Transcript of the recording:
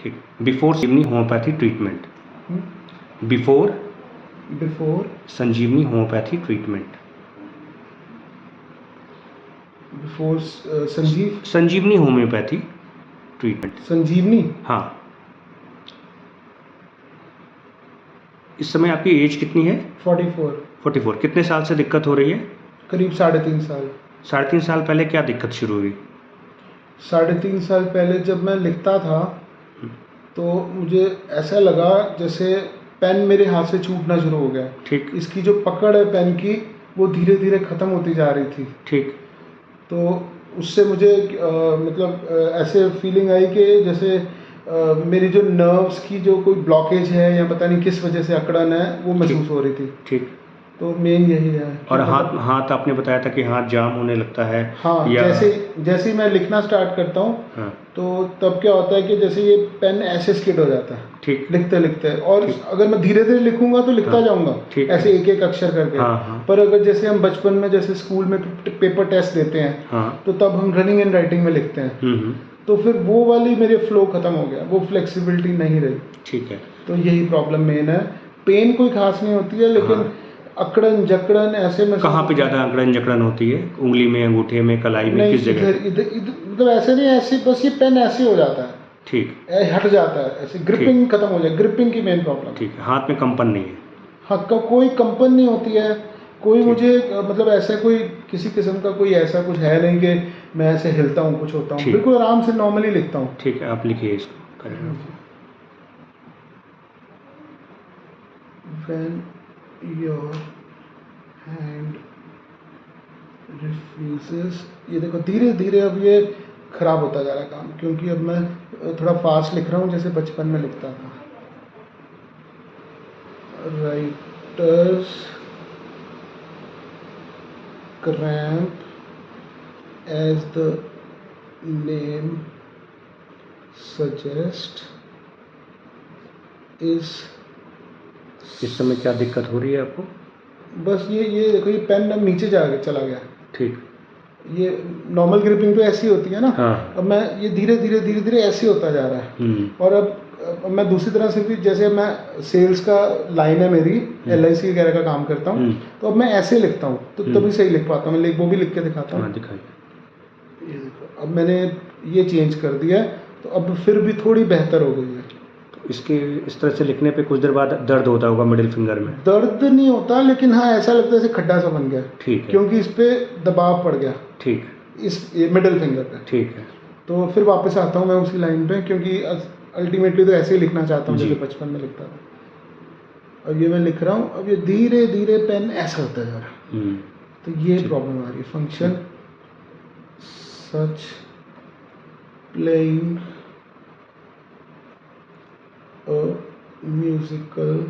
ठीक, बिफोर संजीवनी homeopathy treatment, before before संजीवनी homeopathy treatment, before संजीवनी homeopathy treatment. संजीवनी। हाँ, इस समय आपकी एज कितनी है? 44। 44। कितने साल से दिक्कत हो रही है? करीब 3.5 साल। 3.5 साल पहले क्या दिक्कत शुरू हुई? 3.5 साल पहले जब मैं लिखता था तो मुझे ऐसा लगा जैसे पेन मेरे हाथ से छूटना शुरू हो गया। ठीक। इसकी जो पकड़ है पेन की वो धीरे धीरे ख़त्म होती जा रही थी। ठीक। तो उससे मुझे ऐसे फीलिंग आई कि जैसे मेरी जो नर्व्स की जो कोई ब्लॉकेज है या पता नहीं किस वजह से अकड़न है वो महसूस हो रही थी। ठीक। तो मेन यही है। और हाथ आपने बताया था कि हाथ जाम होने लगता है। हाँ, या जैसे ही मैं लिखना स्टार्ट करता हूँ हाँ। तो तब क्या होता है कि जैसे ये पेन ऐसे स्किड हो जाता है। ठीक। लिखते लिखते और अगर मैं धीरे धीरे लिखूंगा तो लिखता जाऊंगा ऐसे एक एक अक्षर करके। हाँ। पर अगर जैसे हम बचपन में जैसे स्कूल में पेपर टेस्ट देते हैं हाँ। तो तब हम रनिंग एंड राइटिंग में लिखते हैं। तो फिर वो वाली मेरे फ्लो खत्म हो गया, वो फ्लेक्सिबिलिटी नहीं रही। ठीक है। तो यही प्रॉब्लम मेन है। पेन कोई खास नहीं होती है लेकिन अकड़न जकड़न ऐसे में कहाँ पे ज़्यादा अकड़न जकड़न होती है? उंगली में, अंगूठे में, कलाई में, नहीं, किस जगह? इधर मतलब ऐसे नहीं, ऐसे बस ये पेन ऐसे हो जाता है। ठीक। हट जाता है ऐसे, ग्रिपिंग खत्म हो जाए, ग्रिपिंग की मेन प्रॉब्लम। ठीक है, हाथ में कंपन नहीं है? हाथ का कोई कंपन नहीं होती है, कोई मुझे मतलब ऐसा कोई किसी किस्म का कोई ऐसा कुछ है नहीं कि मैं ऐसे हिलता हूँ कुछ होता हूँ, बिल्कुल आराम से नॉर्मली लिखता हूँ। ठीक है, आप लिखिए इसको। When your hand refuses, ये देखो धीरे धीरे अब ये खराब होता जा रहा है काम, क्योंकि अब मैं थोड़ा फास्ट लिख रहा हूँ जैसे बचपन में लिखता था। Writers cramp as the name suggest is। इस समय क्या दिक्कत हो रही है आपको? बस ये देखो ये पेन अब नीचे चला गया। ठीक। ये नॉर्मल ग्रिपिंग तो ऐसी होती है ना। हाँ। अब मैं ये धीरे धीरे ऐसे होता जा रहा है। और अब मैं दूसरी तरह से भी, जैसे मैं सेल्स का लाइन है मेरी, LIC वगैरह का काम करता हूँ, तो अब मैं ऐसे लिखता हूँ तो तभी सही लिख पाता हूँ। मैं वो भी लिख के दिखाता हूँ। ये देखो अब मैंने ये चेंज कर दिया है तो अब फिर भी थोड़ी बेहतर हो गई है। तो इसके इस तरह से लिखने पे कुछ देर बाद दर्द होता होगा मिडिल फिंगर में? दर्द नहीं होता लेकिन हाँ ऐसा लगता है जैसे खड्डा सा बन गया। ठीक है। क्योंकि इस पे दबाव पड़ गया। ठीक। इस मिडिल फिंगर पे। ठीक है। तो फिर वापस आता हूँ मैं उसी लाइन पे, क्योंकि अल्टीमेटली तो ऐसे ही लिखना चाहता हूँ जैसे बचपन में लिखता था। अब ये मैं लिख रहा हूँ, अब ये धीरे धीरे पेन ऐसा होता जा रहा है। तो ये प्रॉब्लम आ रही है। Function such playing a musical